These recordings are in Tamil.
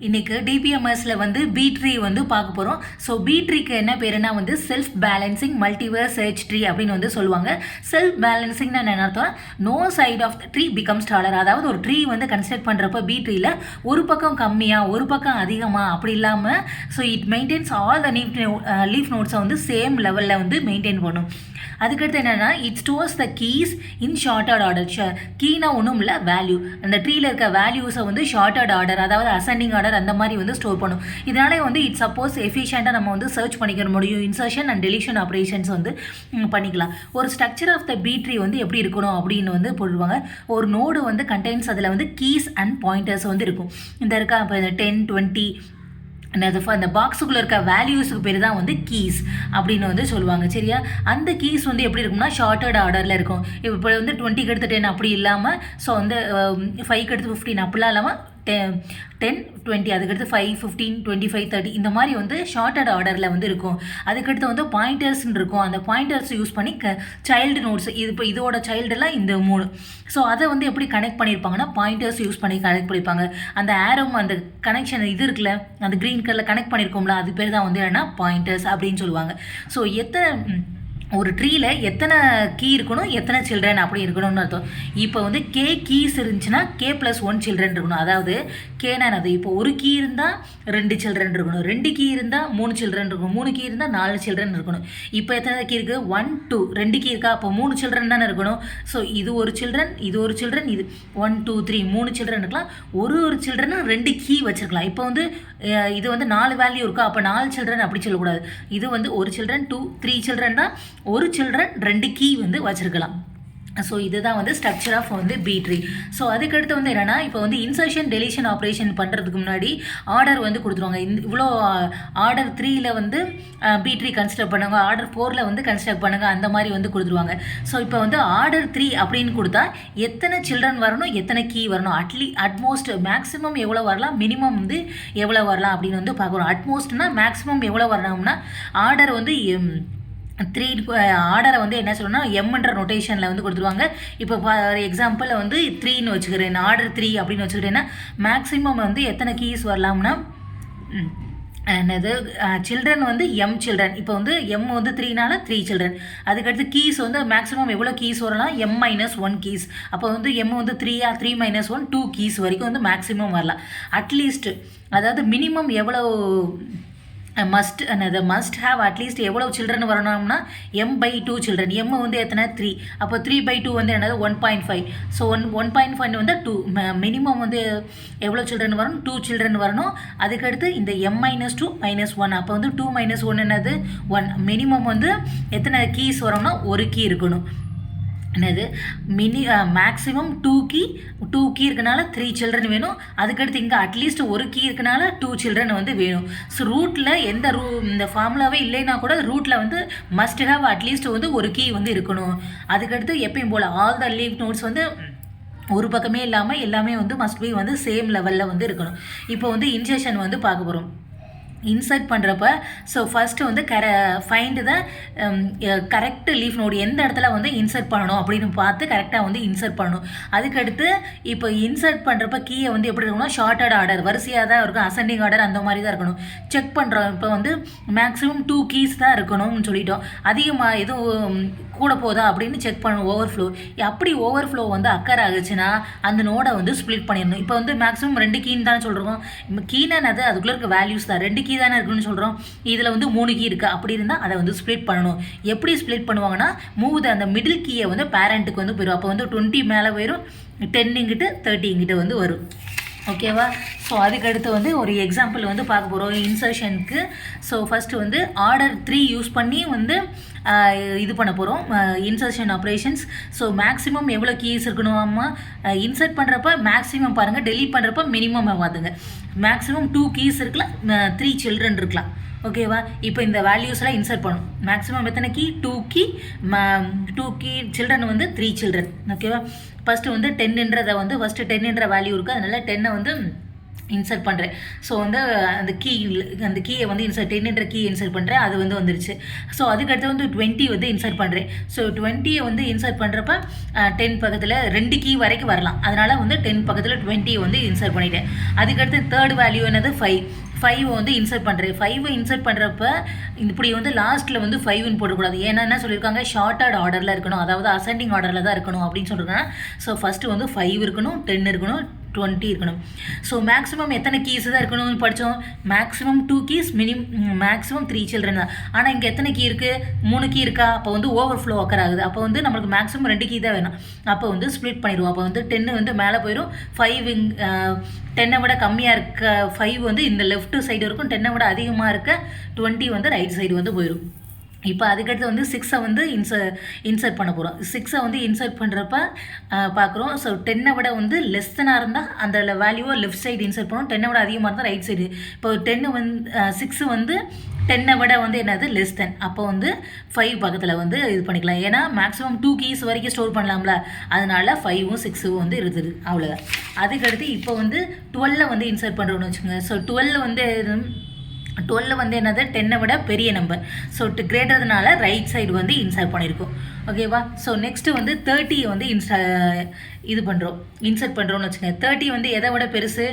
இன்றைக்கி டிபிஎம்எஸில் வந்து பி ட்ரீ வந்து பார்க்க போகிறோம். ஸோ பி ட்ரீக்கு என்ன பேருனா வந்து self balancing multiway search tree அப்படின்னு வந்து சொல்லுவாங்க. செல்ஃப் பேலன்சிங்னா என்ன அர்த்தம்? No side of the tree becomes taller. அதாவது ஒரு ட்ரீ வந்து கன்ஸ்ட்ரக்ட் பண்ணுறப்ப பி ட்ரீயில் ஒரு பக்கம் கம்மியாக ஒரு பக்கம் அதிகமாக அப்படி இல்லாமல் so it maintains all the leaf நோட்ஸை வந்து சேம் லெவலில் வந்து மெயின்டைன் பண்ணும். அதுக்கடுத்து என்னென்னா it stores the keys in sorted order. கீனா ஒன்றும் இல்லை, வேல்யூ. அந்த ட்ரீயில் இருக்க வேல்யூஸை வந்து ஷார்ட்டட் ஆர்டர், அதாவது அசெண்டிங் ஆர்டர் அந்த மாதிரி வந்து ஸ்டோர் பண்ணும். இதனாலே வந்து இட் சப்போஸ் எஃபிஷியண்ட்டாக நம்ம வந்து சர்ச் பண்ணிக்க முடியும். இன்சர்ஷன் அண்ட் டெலிஷன் ஆப்ரேஷன்ஸ் வந்து பண்ணிக்கலாம். ஒரு structure of the B tree வந்து எப்படி இருக்கணும் அப்படின்னு வந்து போடுவாங்க. ஒரு நோடு வந்து கண்டெய்ன்ஸ், அதில் வந்து கீஸ் அண்ட் பாயிண்டர்ஸ் வந்து இருக்கும். இந்த இருக்கா இப்போ இந்த 10, 20 அந்த பாக்ஸுக்குள்ளே இருக்க வேல்யூஸுக்கு பேர் தான் வந்து கீஸ் அப்படின்னு வந்து சொல்லுவாங்க. சரியா? அந்த கீஸ் வந்து எப்படி இருக்கும்னா ஷார்ட்டட் ஆர்டரில் இருக்கும். இப்போ வந்து 20க்கு எடுத்து 10 அப்படி இல்லாமல், ஸோ வந்து 5க்கு எடுத்து 15 அப்படிலாம் இல்லாமல் 10, 20 அதுக்கடுத்து 5, 15, 25, 30 இந்த மாதிரி வந்து ஷார்ட்டட் ஆர்டரில் வந்து இருக்கும். அதுக்கடுத்து வந்து பாயிண்டர்ஸ்ன்னு இருக்கும். அந்த பாயிண்டர்ஸ் யூஸ் பண்ணி சைல்டு நோட்ஸ், இது இப்போ இதோட சைல்டெல்லாம் இந்த 3. ஸோ அதை வந்து எப்படி கனெக்ட் பண்ணியிருப்பாங்கன்னா பாயிண்டர்ஸ் யூஸ் பண்ணி கனெக்ட் பண்ணியிருப்பாங்க. அந்த ஆரோம் அந்த கனெக்ஷன் இது இருக்குல்ல, அந்த க்ரீன் கலரில் கனெக்ட் பண்ணியிருக்கோம்ல, அது பேர் தான் வந்து என்னன்னா பாயிண்டர்ஸ் அப்படின்னு சொல்லுவாங்க. ஸோ ஒரு ட்ரீயில் எத்தனை கீ இருக்கணும், எத்தனை சில்ட்ரன் அப்படி இருக்கணும்னு அர்த்தம். இப்போ வந்து கே கீஸ் இருந்துச்சுன்னா K+1 சில்ட்ரன் இருக்கணும். அதாவது கேனா அது இப்போ ஒரு கீ இருந்தால் 2 சில்ட்ரன் இருக்கணும், 2 கீ இருந்தால் 3 சில்ட்ரன் இருக்கணும், 3 கீ இருந்தால் 4 சில்ட்ரன் இருக்கணும். இப்போ எத்தனை கீ இருக்குது? 1, 2, 2 கீ இருக்கா? அப்போ 3 சில்ட்ரன் தானே இருக்கணும். ஸோ இது ஒரு சில்ட்ரன், இது ஒரு சில்ட்ரன், இது 1, 2, 3 3 சில்ட்ரன் இருக்கலாம். ஒரு சில்ட்ரனும் 2 கீ வச்சுருக்கலாம். இப்போ வந்து இது வந்து 4 வேல்யூ இருக்கா? அப்போ 4 சில்ட்ரன் அப்படி சொல்லக்கூடாது. இது வந்து ஒரு சில்ட்ரன் 2, 3 சில்ட்ரன் தான், ஒரு சில்ட்ரன் 2 கீ வந்து வச்சுருக்கலாம். ஸோ இதுதான் வந்து ஸ்ட்ரக்சர் ஆஃப் வந்து பி ட்ரீ. ஸோ அதுக்கடுத்து வந்து என்னென்னா இப்போ வந்து இன்சர்ஷன் டெலிஷன் ஆப்ரேஷன் பண்ணுறதுக்கு முன்னாடி ஆர்டர் வந்து கொடுத்துருவாங்க. இவ்வளோ ஆர்டர் 3ல் வந்து பி ட்ரீ கன்ஸ்ட்ரக்ட் பண்ணுங்க, ஆர்டர் 4ல் வந்து கன்ஸ்ட்ரக்ட் பண்ணுங்க, அந்த மாதிரி வந்து கொடுத்துருவாங்க. ஸோ இப்போ வந்து ஆர்டர் 3 அப்படின்னு கொடுத்தா எத்தனை சில்ட்ரன் வரணும், எத்தனை கீ வரணும், அட்மோஸ்ட் மேக்ஸிமம் எவ்வளோ வரலாம், மினிமம் வந்து எவ்வளோ வரலாம் அப்படின்னு வந்து பார்க்குறோம். அட்மோஸ்ட்னா மேக்ஸிமம் எவ்வளோ வரணும்னா ஆர்டர் வந்து 3 ஆர்டரை வந்து என்ன சொல்லணும்னா எம்ன்ற நொட்டேஷனில் வந்து கொடுத்துருவாங்க. இப்போ ஃபார் எக்ஸாம்பிள் வந்து 3ன்னு வச்சுக்கிறேன், ஆர்டர் 3 அப்படின்னு வச்சுக்கிறேன்னா மேக்ஸிமம் வந்து எத்தனை கீஸ் வரலாம்னா என்னது சில்ட்ரன் வந்து எம் சில்ட்ரன். இப்போ வந்து எம் வந்து 3னால 3 சில்ட்ரன். அதுக்கடுத்து கீஸ் வந்து மேக்ஸிமம் எவ்வளோ கீஸ் வரலாம்? M-1 keys. அப்போ வந்து எம் வந்து 3 3-1 2 கீஸ் வரைக்கும் வந்து மேக்ஸிமம் வரலாம். அட்லீஸ்ட் அதாவது மினிமம் எவ்வளோ மஸ்ட் ஹேவ் அட்லீஸ்ட் எவ்வளோ சில்ட்ரன் வரணும்னா M/2 சில்ட்ரன். எம் வந்து எத்தனை? 3. அப்போ 3/2 வந்து என்னது? 1.5. ஸோ 1.5 வந்து 2. மினிமம் வந்து எவ்வளோ சில்ட்ரன் வரணும்? 2 சில்ட்ரன் வரணும். அதுக்கடுத்து இந்த M-2 -1. அப்போ வந்து 2 - 1 என்னது? 1. மினிமம் வந்து எத்தனை கீஸ் வரணும்னா ஒரு கீ இருக்கணும். என்னது மேக்ஸிமம் 2 கீ இருக்கனால 3 சில்ட்ரன் வேணும். அதுக்கடுத்து இங்கே அட்லீஸ்ட் ஒரு கீ இருக்கனால 2 சில்ட்ரன் வந்து வேணும். ஸோ ரூட்டில் இந்த ஃபார்முலாவே இல்லைன்னா கூட ரூட்டில் வந்து மஸ்ட் ஹேவ் அட்லீஸ்ட் வந்து ஒரு கீ வந்து இருக்கணும். அதுக்கடுத்து எப்பயும் போல் ஆல் த லீஃப் நோட்ஸ் வந்து ஒரு பக்கமே இல்லாமல் எல்லாமே வந்து மஸ்ட் பி வந்து சேம் லெவலில் வந்து இருக்கணும். இப்போ வந்து இன்சர்ஷன் வந்து பார்க்க போகிறோம். இன்சர்ட் பண்ணுறப்ப ஸோ ஃபஸ்ட்டு வந்து find the correct leaf node, எந்த இடத்துல வந்து இன்சர்ட் பண்ணணும் அப்படின்னு பார்த்து கரெக்டாக வந்து இன்சர்ட் பண்ணணும். அதுக்கடுத்து இப்போ இன்சர்ட் பண்ணுறப்ப கீயை வந்து எப்படி இருக்கணும்னா ஷார்ட்டட் ஆர்டர், வரிசையாக தான் இருக்கும், அசெண்டிங் ஆர்டர் அந்த மாதிரி தான் இருக்கணும். செக் பண்ணுறோம். இப்போ வந்து மேக்ஸிமம் 2 கீஸ் தான் இருக்கணும்னு சொல்லிட்டோம். அதிகமாக எதுவும் கூட போதா அப்படின்னு செக் பண்ணணும். ஓவர்ஃப்ளோ, அப்படி ஓவர்ஃப்ளோ வந்து அக்கர் ஆகுச்சுன்னா அந்த நோடை வந்து ஸ்ப்ளிட் பண்ணிடணும். இப்போ வந்து மேக்ஸிமம் 2 கீன்னு தானே சொல்கிறோம். கீனானது அதுக்குள்ளே இருக்க வேல்யூஸ் தான், 2 கீ தானே இருக்குன்னு சொல்கிறோம். இதில் வந்து 3 கீ இருக்குது. அப்படி இருந்தால் அதை வந்து ஸ்ப்ளிட் பண்ணணும். எப்படி ஸ்ப்ளிட் பண்ணுவாங்கன்னா அந்த மிடில் கீயை வந்து பேரண்ட்டுக்கு வந்து போயிடும். அப்போ வந்து 20 மேலே போயிடும், 10 இங்கிட்டு 30 இங்கிட்ட வந்து வரும். ஓகேவா? ஸோ அதுக்கடுத்து வந்து ஒரு எக்ஸாம்பிள் வந்து பார்க்க போகிறோம் இன்சர்ஷனுக்கு. ஸோ ஃபஸ்ட்டு வந்து ஆர்டர் 3 யூஸ் பண்ணி வந்து இது பண்ண போகிறோம் இன்சர்ஷன் ஆப்ரேஷன்ஸ். ஸோ மேக்ஸிமம் எவ்வளோ கீஸ் இருக்கணுமா? இன்சர்ட் பண்ணுறப்ப மேக்ஸிமம் பாருங்கள், டெலீட் பண்ணுறப்ப மினிமம் பார்த்துங்க. மேக்ஸிமம் 2 கீஸ் இருக்கலாம், 3 சில்ட்ரன் இருக்கலாம். ஓகேவா? இப்போ இந்த வேல்யூஸ்லாம் இன்சர்ட் பண்ணணும். மேக்ஸிமம் எத்தனை கீ? 2 கீ சில்ட்ரன் வந்து 3 சில்ட்ரன். ஓகேவா? ஃபஸ்ட்டு வந்து 10ன்றதை வந்து ஃபஸ்ட்டு 10ன்ற வேல்யூ இருக்குது, அதனால் 10 வந்து இன்சர்ட் பண்ணுறேன். ஸோ வந்து அந்த கீயை வந்து இன்சர்ட் 10ன்ற கீ இன்சர்ட் பண்ணுறேன், அது வந்து வந்துருச்சு. ஸோ அதுக்கடுத்து வந்து 20 வந்து இன்சர்ட் பண்ணுறேன். ஸோ 20 வந்து இன்சர்ட் பண்ணுறப்ப 10 பக்கத்தில் 2 கீ வரைக்கும் வரலாம், அதனால் வந்து 10 பக்கத்தில் 20 வந்து இன்சர்ட் பண்ணிட்டேன். அதுக்கடுத்து தேர்ட் வேல்யூ என்னது 5 வந்து இன்சர்ட் பண்ணுறேன். 5 இன்சர்ட் பண்ணுறப்ப இப்படி வந்து லாஸ்ட்டில் வந்து 5ன்னு போடக்கூடாது. ஏன்னா என்ன சொல்லியிருக்காங்க, ஷார்ட்டட் ஆர்டரில் இருக்கணும், அதாவது அசெண்டிங் ஆர்டரில் தான் இருக்கணும் அப்படின்னு சொல்லியிருக்காங்க. ஸோ ஃபஸ்ட்டு வந்து 5 இருக்கணும், 10 இருக்கணும், 20 இருக்கணும். ஸோ மேக்ஸிமம் எத்தனை கீஸ் தான் இருக்கணும்னு படித்தோம். மேக்ஸிமம் 2 கீஸ், மேக்ஸிமம் 3 சில்ட்ரன் தான். ஆனால் இங்கே எத்தனை கீ இருக்குது, 3 கீ இருக்கா, அப்போ வந்து ஓவர்ஃப்ளோ ஒக்கர் ஆகுது. அப்போ வந்து நம்மளுக்கு மேக்ஸிமம் 2 கீ தான் வேணும். அப்போ வந்து ஸ்ப்ளிட் பண்ணிடுவோம். அப்போ வந்து 10 வந்து மேலே போயிடும், 5 10 விட கம்மியாக இருக்க 5 வந்து இந்த லெஃப்ட் சைடு இருக்கும், 10 விட அதிகமாக இருக்க 20 வந்து ரைட் சைடு வந்து போயிடும். இப்போ அதுக்கடுத்து வந்து 6 வந்து இன்சர்ட் பண்ண போகிறோம். 6 வந்து இன்சர்ட் பண்ணுறப்ப பார்க்குறோம். ஸோ 10 விட வந்து லெஸ்தனாக இருந்தால் அந்த வேல்யூவை லெஃப்ட் சைடு இன்சர்ட் பண்ணுவோம், 10 விட அதிகமாக இருந்தால் ரைட் சைடு. இப்போ 6 வந்து 10 விட வந்து என்னது லெஸ் தென், அப்போ வந்து 5 பக்கத்தில் வந்து இது பண்ணிக்கலாம். ஏன்னா மேக்ஸிமம் 2 கீஸ் வரைக்கும் ஸ்டோர் பண்ணலாம்ல, அதனால 5ம் 6ம் வந்து இருக்குது, அவ்வளோதான். அதுக்கடுத்து இப்போ வந்து 12 வந்து இன்சர்ட் பண்ணுறோன்னு வச்சுக்கோங்க. ஸோ 12 வந்து என்னது 10 விட பெரிய நம்பர். ஸோ கிரேட்டர்னால ரைட் சைடு வந்து இன்சர்ட் பண்ணியிருக்கோம். ஓகேவா. ஸோ நெக்ஸ்ட்டு வந்து 30 வந்து இன்சர்ட் பண்ணுறோன்னு வச்சுக்கோங்க. 30 வந்து எதை விட பெருசு,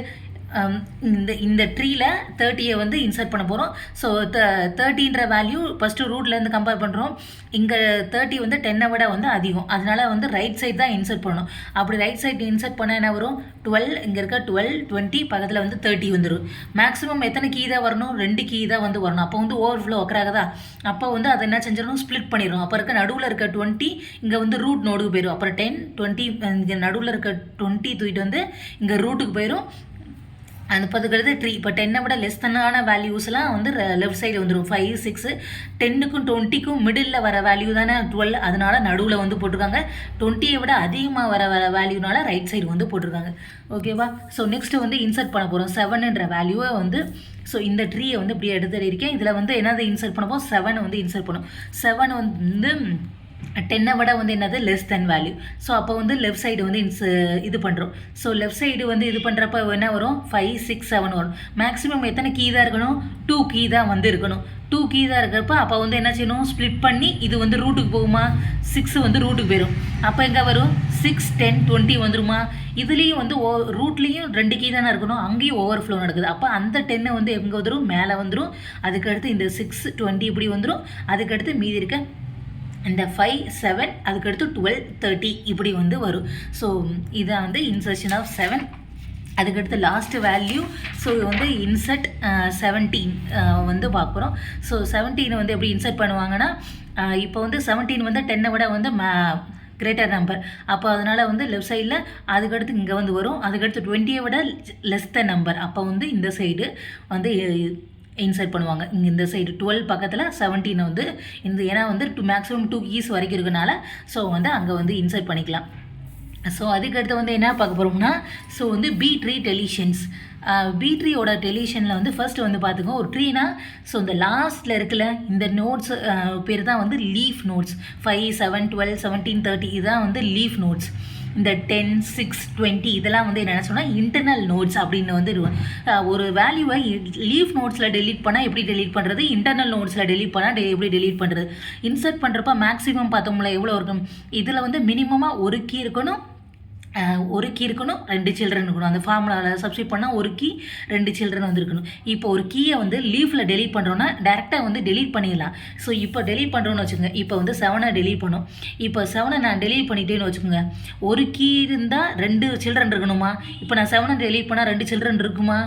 இந்த ட்ரீல 30 வந்து இன்சர்ட் பண்ண போகிறோம். ஸோ 30ன்ற வேல்யூ ஃபஸ்ட்டு ரூட்லேருந்து கம்பேர் பண்ணுறோம். இங்கே 30 வந்து 10 விட வந்து அதிகம், அதனால வந்து ரைட் சைடு தான் இன்சர்ட் பண்ணணும். அப்படி ரைட் சைடு இன்சர்ட் பண்ண என்ன வரும், 12, இங்கே இருக்க 12, 20 பக்கத்தில் வந்து 30 வந்துடும். மேக்ஸிமம் எத்தனை கீ தான் வரணும், 2 கீ தான் வந்து வரணும். அப்போ வந்து ஓவர்ஃப்ளோ ஒக்கராகுதா, அப்போ வந்து அதை என்ன செஞ்சிடணும், ஸ்ப்ளிட் பண்ணிடும். அப்போ இருக்க நடுவில் இருக்க 20 இங்கே வந்து ரூட் நோடுக்கு போயிடும். அப்புறம் 10, 20 இங்கே நடுவில் இருக்க 20 தூக்கிட்டு வந்து இங்கே ரூட்டுக்கு போயிடும். அந்த பதுக்கிறது 3. இப்போ 10 விட லெஸ்தனான வேல்யூஸ்லாம் வந்து லெஃப்ட் சைடு வந்துடும். 5, 6, 10க்கும் 20க்கும் மிடில் வர வேல்யூ தானே 12, அதனால நடுவில் வந்து போட்டிருக்காங்க. 20 விட அதிகமாக வர வேல்யூனால ரைட் சைடு வந்து போட்டிருக்காங்க. ஓகேவா. ஸோ நெக்ஸ்ட்டு வந்து இன்சர்ட் பண்ண போகிறோம் 7ன்ற வேல்யூவை வந்து. ஸோ இந்த ட்ரீயை வந்து இப்படி எடுத்துகிட்டு இருக்கேன். இதில் வந்து என்னது இன்சர்ட் பண்ணப்போ 7 வந்து இன்சர்ட் பண்ணும். 7 வந்து 10 விட வந்து என்னது லெஸ் தென் வேல்யூ. ஸோ அப்போ வந்து லெஃப்ட் சைடு வந்து இது பண்ணுறோம். ஸோ லெஃப்ட் சைடு வந்து இது பண்ணுறப்ப என்ன வரும், 5, 6, 7 வரும். மேக்ஸிமம் எத்தனை கீ தான் இருக்கணும், 2 கீ தான் வந்து இருக்கணும். 2 கீ தான் இருக்கிறப்ப அப்போ வந்து என்ன செய்யணும், ஸ்ப்ளிட் பண்ணி இது வந்து ரூட்டுக்கு போகுமா, 6 வந்து ரூட்டுக்கு போயிடும். அப்போ எங்கே வரும், 6, 10, 20 வந்துருமா. இதுலேயும் வந்து ரூட்லேயும் 2 கீ தானே இருக்கணும், அங்கேயும் ஓவர்ஃப்ளோ நடக்குது. அப்போ அந்த 10 வந்து எங்கே வந்துடும், மேலே வந்துடும். அதுக்கடுத்து இந்த 6, 20 இப்படி வந்துடும். அதுக்கடுத்து மீதி இருக்க இந்த 5, 7, அதுக்கடுத்து 12, 30 இப்படி வந்து வரும். ஸோ இதை வந்து இன்சர்ஷன் ஆஃப் 7. அதுக்கடுத்து லாஸ்ட் வேல்யூ. ஸோ வந்து இன்சர்ட் 17 வந்து பார்க்குறோம். ஸோ 17 வந்து எப்படி இன்சர்ட் பண்ணுவாங்கன்னா, இப்போ வந்து 17 வந்து 10 விட வந்து கிரேட்டர் நம்பர். அப்போ அதனால் வந்து லெஃப்ட் சைடில் அதுக்கடுத்து இங்கே வந்து வரும். அதுக்கடுத்து 20 விட லெஸ் த நம்பர். அப்போ வந்து இந்த சைடு வந்து இன்சர்ட் பண்ணுவாங்க. இங்கே இந்த சைடு 12 பக்கத்தில் 17 வந்து ஏன்னா வந்து மேக்ஸிமம் 2 கீஸ் வரைக்கும் இருக்கனால ஸோ வந்து அங்கே வந்து இன்சர்ட் பண்ணிக்கலாம். ஸோ அதுக்கடுத்து வந்து என்ன பார்க்க போகிறோம்னா, ஸோ வந்து பி ட்ரீ டெலிஷன்ஸ். பி ட்ரீயோட டெலிஷனில் வந்து ஃபர்ஸ்ட் வந்து பார்த்துக்கோ, ஒரு ட்ரீனா ஸோ இந்த லாஸ்ட்டில் இருக்குல்ல இந்த நோட்ஸ் பேர் தான் வந்து லீஃப் நோட்ஸ். 5, 7, 12, 17, 30 இதுதான் வந்து லீஃப் நோட்ஸ். இந்த 10, 6, 20 இதெல்லாம் வந்து என்ன சொன்னால் இன்டர்னல் நோட்ஸ் அப்படின்னு வந்து ஒரு வேல்யூவை லீஃப் நோட்ஸில் டெலீட் பண்ணால் எப்படி டெலீட் பண்ணுறது, இன்டர்னல் நோட்ஸில் டெலீட் பண்ணால் எப்படி டெலீட் பண்ணுறது. இன்சர்ட் பண்ணுறப்ப மேக்ஸிமம் பார்த்தோம்ல எவ்வளோ இருக்கும், இதில் வந்து மினிமமாக ஒரு கீ இருக்கணும், 1 கீ இருக்கணும், 2 சில்ட்ரன் இருக்கணும். அந்த ஃபார்முலாவில் சப்ஸ்டிட் பண்ணால் 1 கீ 2 சில்ட்ரன் வந்து இருக்கணும். இப்போ ஒரு கீயை வந்து லீஃபில் டெலீட் பண்ணுறோன்னா டேரெக்டாக வந்து டெலீட் பண்ணிடலாம். ஸோ இப்போ டெலீட் பண்ணுறோன்னு வச்சுக்கோங்க. இப்போ வந்து 7 டெலீட் பண்ணோம். இப்போ 7 நான் டெலீட் பண்ணிட்டேன்னு வச்சுக்கோங்க. 1 கீ இருந்தால் 2 சில்ட்ரன் இருக்கணுமா. இப்போ நான் 7 டெலீட் பண்ணால் 2 சில்ட்ரன் இருக்குமா,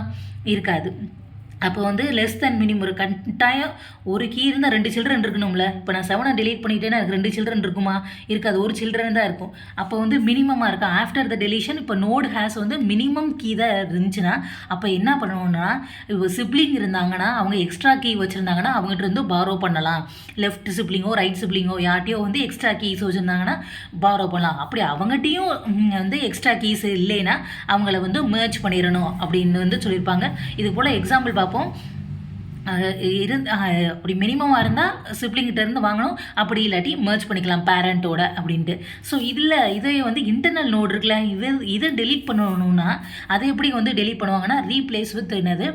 இருக்காது. அப்போ வந்து லெஸ் தென் மினிமம் ஒரு கட்டாயம் 1 கீ இருந்தால் 2 சில்ட்ரன் இருக்கணும்ல. இப்போ நான் 7 டெலீட் பண்ணிட்டேன்னா எனக்கு 2 சில்ட்ரன் இருக்குமா, இருக்காது, 1 சில்ட்ரன் தான் இருக்கும். அப்போ வந்து மினிமமாக இருக்கும். ஆஃப்டர் த டெலிஷன் இப்போ நோட் ஹேஸ் வந்து மினிமம் கீ தான் இருந்துச்சுன்னா அப்போ என்ன பண்ணணும்னா, இப்போ சிப்ளிங் இருந்தாங்கன்னா அவங்க எக்ஸ்ட்ரா கீ வச்சுருந்தாங்கன்னா அவங்ககிட்ட இருந்து பாரோ பண்ணலாம். லெஃப்ட் சிப்ளிங்கோ ரைட் சிப்ளிங்கோ யார்ட்டையோ வந்து எக்ஸ்ட்ரா கீஸ் வச்சுருந்தாங்கன்னா பாரோ பண்ணலாம். அப்படி அவங்ககிட்டையும் வந்து எக்ஸ்ட்ரா கீஸ் இல்லைன்னா அவங்கள வந்து மேர்ஜ் பண்ணிடணும் அப்படின்னு வந்து சொல்லியிருப்பாங்க. இது போல் எக்ஸாம்பிள் பார்ப்போம். அப்படி மினிமமாக இருந்தால் சிப்ளிங்கிட்டேருந்து வாங்கணும், அப்படி இல்லாட்டி மர்ஜ் பண்ணிக்கலாம் பேரண்ட்டோட அப்படின்ட்டு. ஸோ இதை வந்து இன்டர்னல் நோடு இருக்குல்ல, இதை டெலீட் பண்ணணும்னா அதை எப்படி வந்து டெலீட் பண்ணுவாங்கன்னா ரீப்ளேஸ் வித் என்னது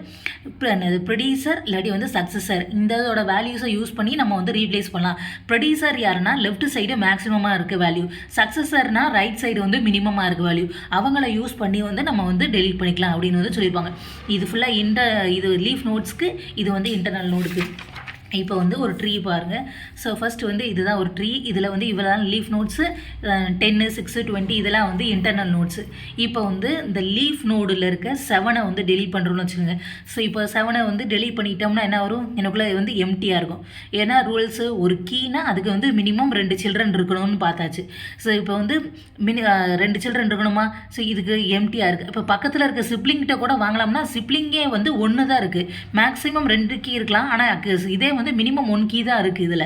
ப்ரொடியூசர் இல்லாட்டி வந்து சக்ஸஸர், இதோட வேல்யூஸை யூஸ் பண்ணி நம்ம வந்து ரீப்ளேஸ் பண்ணலாம். ப்ரொடியூசர் யாருன்னா லெஃப்ட் சைடு மேக்ஸிமமாக இருக்குது வேல்யூ, சக்ஸஸர்னா ரைட் சைடு வந்து மினிமமாக இருக்குது வேல்யூ, அவங்கள யூஸ் பண்ணி வந்து நம்ம வந்து டெலீட் பண்ணிக்கலாம் அப்படின்னு வந்து சொல்லியிருப்பாங்க. இது ஃபுல்லாக இது லீஃப் நோட்ஸ்க்கு, இது வந்து இன்டர்னல் நோடுக்கு. இப்போ வந்து ஒரு ட்ரீ பாருங்கள். ஸோ ஃபஸ்ட்டு வந்து இதுதான் ஒரு ட்ரீ, இதில் வந்து இவ்வளோ லீஃப் நோட்ஸு 10, 6, 20 இதெல்லாம் வந்து இன்டர்னல் நோட்ஸு. இப்போ வந்து இந்த லீஃப் நோடில் இருக்க 7 வந்து டெலீட் பண்ணுறோன்னு வச்சுக்கோங்க. ஸோ இப்போ 7 வந்து டெலீட் பண்ணிட்டோம்னா என்ன வரும், எனக்குள்ளே வந்து எம்டியாக இருக்கும். ஏன்னா ரூல்ஸு ஒரு கீனா அதுக்கு வந்து மினிமம் 2 சில்ட்ரன் இருக்கணும்னு பார்த்தாச்சு. ஸோ இப்போ வந்து 2 சில்ட்ரன் இருக்கணுமா, ஸோ இதுக்கு எம்டியாக இருக்குது. இப்போ பக்கத்தில் இருக்க சிப்ளிங்கிட்ட கூட வாங்கலாம்னா சிப்ளிங்கே வந்து 1 தான் இருக்குது, மேக்ஸிமம் 2 கீ இருக்கலாம், ஆனால் இதே வந்து மினிமம் 1 கீ தான் இருக்குது இதில்.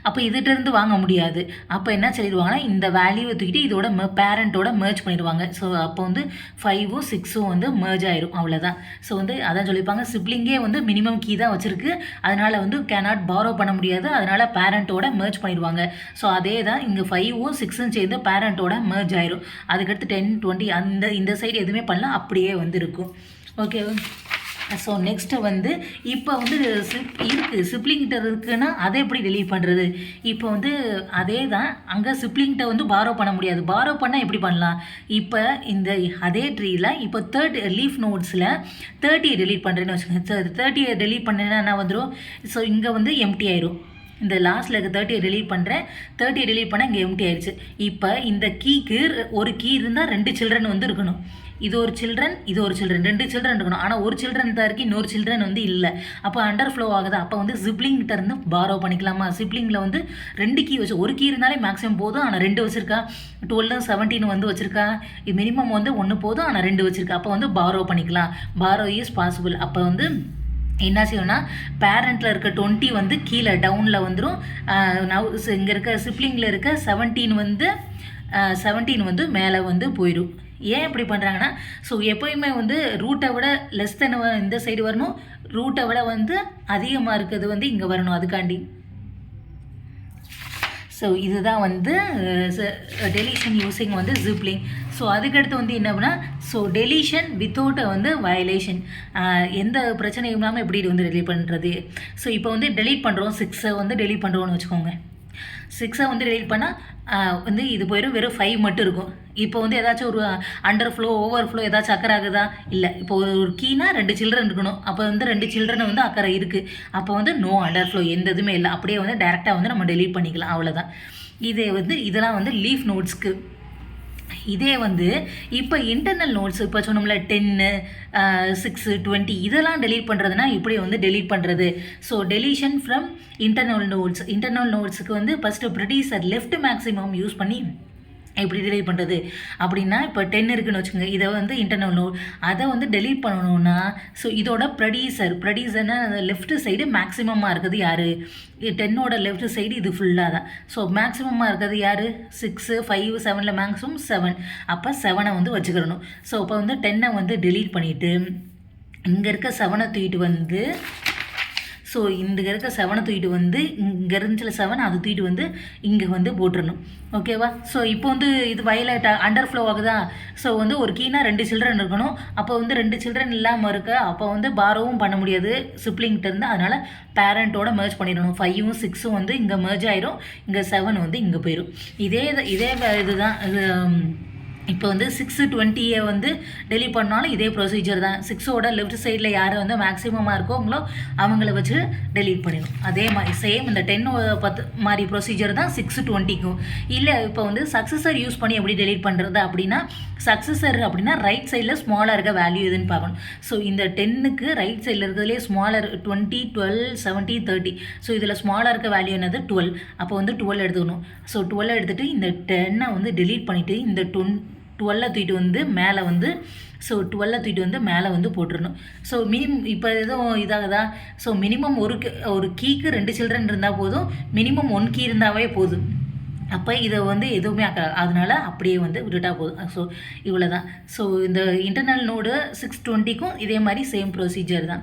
அப்போ இதுகிட்டருந்து வாங்க முடியாது. அப்போ என்ன சொல்லிடுவாங்கன்னா இந்த வேல்யூவை தூக்கிட்டு இதோட பேரண்ட்டோட மெர்ஜ் பண்ணிடுவாங்க. ஸோ அப்போ வந்து 5ம் 6ம் வந்து மெர்ஜ் ஆயிரும், அவ்வளோதான். ஸோ வந்து அதான் சொல்லியிருப்பாங்க சிப்ளிங்கே வந்து மினிமம் கீ தான் வச்சுருக்கு, அதனால் வந்து கேனாட் பாரோ பண்ண முடியாது, அதனால் பேரண்ட்டோட மெர்ஜ் பண்ணிடுவாங்க. ஸோ அதே தான் இங்கே 5ம் 6ம் சேர்ந்து பேரண்ட்டோட மெர்ஜ் ஆயிரும். அதுக்கடுத்து 10, 20 இந்த சைடு எதுவுமே பண்ணலாம், அப்படியே வந்து இருக்கும். ஓகேவா? ஸோ நெக்ஸ்ட்டு வந்து இப்போ வந்து சிப்ளிங்கிட்ட இருக்குன்னா அதை எப்படி டெலீட் பண்ணுறது? இப்போ வந்து அதே தான், அங்கே சிப்ளிங்கிட்ட வந்து பாரோ பண்ண முடியாது. பாரோ பண்ணால் எப்படி பண்ணலாம்? இப்போ இந்த அதே ட்ரீயில் இப்போ 30 லீஃப் நோட்ஸில் 30 டெலீட் பண்ணுறேன்னு வச்சுக்கோங்க. 30 டெலீட் பண்ணேன்னா என்ன வந்துடும், ஸோ இங்கே வந்து எம்டி ஆயிரும். இந்த லாஸ்ட்டில் இருக்க 30 டெலீட் பண்ணுறேன், 30 டெலீட் பண்ணால் இங்கே எம்டி ஆயிடுச்சு. இப்போ இந்த கீக்கு ஒரு கீ இருந்தால் 2 சில்ட்ரன் வந்து இருக்கணும். இது ஒரு சில்ட்ரன், இது ஒரு சில்ட்ரன், 2 சில்ட்ரன் இருக்கணும். ஆனால் ஒரு சில்ட்ரன் தான் இருக்குது, இன்னொரு சில்ட்ரன் வந்து இல்லை. அப்போ அண்டர் ஃப்ளோ ஆகுது. அப்போ வந்து சிப்ளிங்கிட்ட இருந்து பாரோ பண்ணிக்கலாமா? சிப்ளிங்கில் வந்து 2 கீ வச்சு, ஒரு கீ இருந்தாலே மேக்ஸிமம் போதும், ஆனால் 2 வச்சுருக்கா. 12, 17 வந்து வச்சுருக்கா. மினிமம் வந்து 1 போதும், ஆனால் 2 வச்சுருக்கா. அப்போ வந்து பாரோ பண்ணிக்கலாம். Borrow is possible. அப்போ வந்து என்ன செய்யணும்னா பேரண்ட்டில் இருக்க 20 வந்து கீழே டவுனில் வந்துடும். இங்கே இருக்க சிப்ளிங்கில் இருக்க 17 வந்து மேலே வந்து போயிடும். ஏன் இப்படி பண்ணுறாங்கன்னா, ஸோ எப்போயுமே வந்து ரூட்டை விட லெஸ் தென் இந்த சைடு வரணும், ரூட்டை விட வந்து அதிகமாக இருக்கிறது வந்து இங்கே வரணும், அதுக்காண்டி. ஸோ இதுதான் வந்து டெலிஷன் யூஸிங் வந்து ஜிப்ளிங். ஸோ அதுக்கடுத்து வந்து என்ன பண்ணால், ஸோ டெலிஷன் வித்தவுட் வந்து வயலேஷன், எந்த பிரச்சனையும் இல்லாமல் எப்படி இது வந்து டெலீட் பண்ணுறது? ஸோ இப்போ வந்து டெலீட் பண்ணுறோம், 6 வந்து டெலீட் பண்ணுறோன்னு வச்சுக்கோங்க. 6 வந்து டெலீட் பண்ணால் வந்து இது போயிடும், வெறும் 5 மட்டும் இருக்கும். இப்போ வந்து ஏதாச்சும் ஒரு அண்டர் ஃப்ளோ ஓவர் ஃப்ளோ ஏதாச்சும் அக்கறை ஆகுதா? இல்லை. இப்போ ஒரு கீனா 2 சில்ட்ரன் இருக்கணும், அப்போ வந்து 2 சில்ட்ரன் வந்து அக்கறை இருக்குது. அப்போ வந்து நோ அண்டர் ஃப்ளோ, எந்த இதுவுமே இல்லை, அப்படியே வந்து டேரெக்டாக வந்து நம்ம டெலீட் பண்ணிக்கலாம், அவ்வளோதான். இதெல்லாம் வந்து லீஃப் நோட்ஸ்க்கு. இதே வந்து இப்போ இன்டர்னல் நோட்ஸ் இப்போ சொன்னோம்ல 10, 6, 20 இதெல்லாம் டெலீட் பண்ணுறதுனா இப்படி வந்து டெலீட் பண்ணுறது. ஸோ டெலிஷன் ஃப்ரம் இன்டர்னல் நோட்ஸுக்கு வந்து first producer left maximum use பண்ணி எப்படி டெலீட் பண்ணுறது அப்படின்னா, இப்போ 10 இருக்குன்னு வச்சுக்கோங்க, இதை வந்து இன்டர்னல் நோட், அதை வந்து டெலீட் பண்ணணும்னா ஸோ இதோட ப்ரொடியூசர்னா லெஃப்ட் சைடு மேக்ஸிமமாக இருக்குது யார், 10ஓட லெஃப்ட் சைடு இது ஃபுல்லாக தான். ஸோ மேக்ஸிமமாக இருக்கிறது யார், 6, 5, 7ல் மேக்ஸிமம் 7. அப்போ 7 வந்து வச்சுக்கிறணும். ஸோ அப்போ வந்து 10 வந்து டெலீட் பண்ணிவிட்டு இங்கே இருக்க 7 தூக்கிட்டு வந்து, ஸோ இங்கே இருக்க 7 தூக்கிட்டு வந்து இங்கே இருந்துச்சுல 7 அது தூக்கிட்டு வந்து இங்கே வந்து போட்டுடணும். ஓகேவா? ஸோ இப்போ வந்து இது வயலேட் அண்டர் ஃப்ளோ ஆகுதா? ஸோ வந்து ஒரு கீனா 2 சில்ட்ரன் இருக்கணும். அப்போ வந்து 2 சில்ட்ரன் இல்லாமல் இருக்க, அப்போ வந்து பாரோவும் பண்ண முடியாது சிப்ளிங்கிட்ட இருந்து, அதனால் பேரண்ட்டோட மெர்ஜ் பண்ணிடணும். 5ம் 6ம் வந்து இங்கே மெர்ஜ் ஆயிரும், இங்கே 7 வந்து இங்கே போயிடும். இதே இதுதான் இப்போ வந்து 6, 20 வந்து டெலீட் பண்ணாலும் இதே ப்ரொசீஜர் தான். 6ஓட லெஃப்ட் சைடில் யார் வந்து மேக்ஸிமமாக இருக்கோங்களோ அவங்கள வச்சு டெலீட் பண்ணிடும். அதே மாதிரி சேம் இந்த 10 மாதிரி ப்ரொசீஜர் தான் 6, 20க்கும். இல்லை இப்போ வந்து சக்ஸஸர் யூஸ் பண்ணி எப்படி டெலீட் பண்ணுறது அப்படின்னா, சக்ஸஸர் அப்படின்னா ரைட் சைடில் ஸ்மாலாக இருக்க வேல்யூ எதுன்னு பார்க்கணும். ஸோ இந்த 10க்கு ரைட் சைடில் இருக்கிறதுலே ஸ்மாலர் 20, 12, 17, 30. ஸோ இதில் ஸ்மாலாக இருக்க வேல்யூ என்னது 12. அப்போ வந்து 12 எடுத்துக்கணும். ஸோ 12 எடுத்துகிட்டு இந்த 10 வந்து டெலீட் பண்ணிவிட்டு இந்த 12 தூக்கிட்டு வந்து மேலே வந்து, ஸோ 12 தூக்கிட்டு வந்து மேலே வந்து போட்டுடணும். ஸோ இப்போ எதுவும் இதாகுதா? ஸோ மினிமம் ஒரு கீக்கு 2 சில்ட்ரன் இருந்தால் போதும், மினிமம் 1 கீ இருந்தாவே போதும். அப்போ இதை வந்து எதுவுமே அதனால் அப்படியே வந்து விட்டுட்டா போதும். ஸோ இவ்வளோ தான். ஸோ இந்த இன்டர்னல் நோடு 620க்கும் இதே மாதிரி சேம் ப்ரொசீஜர் தான்.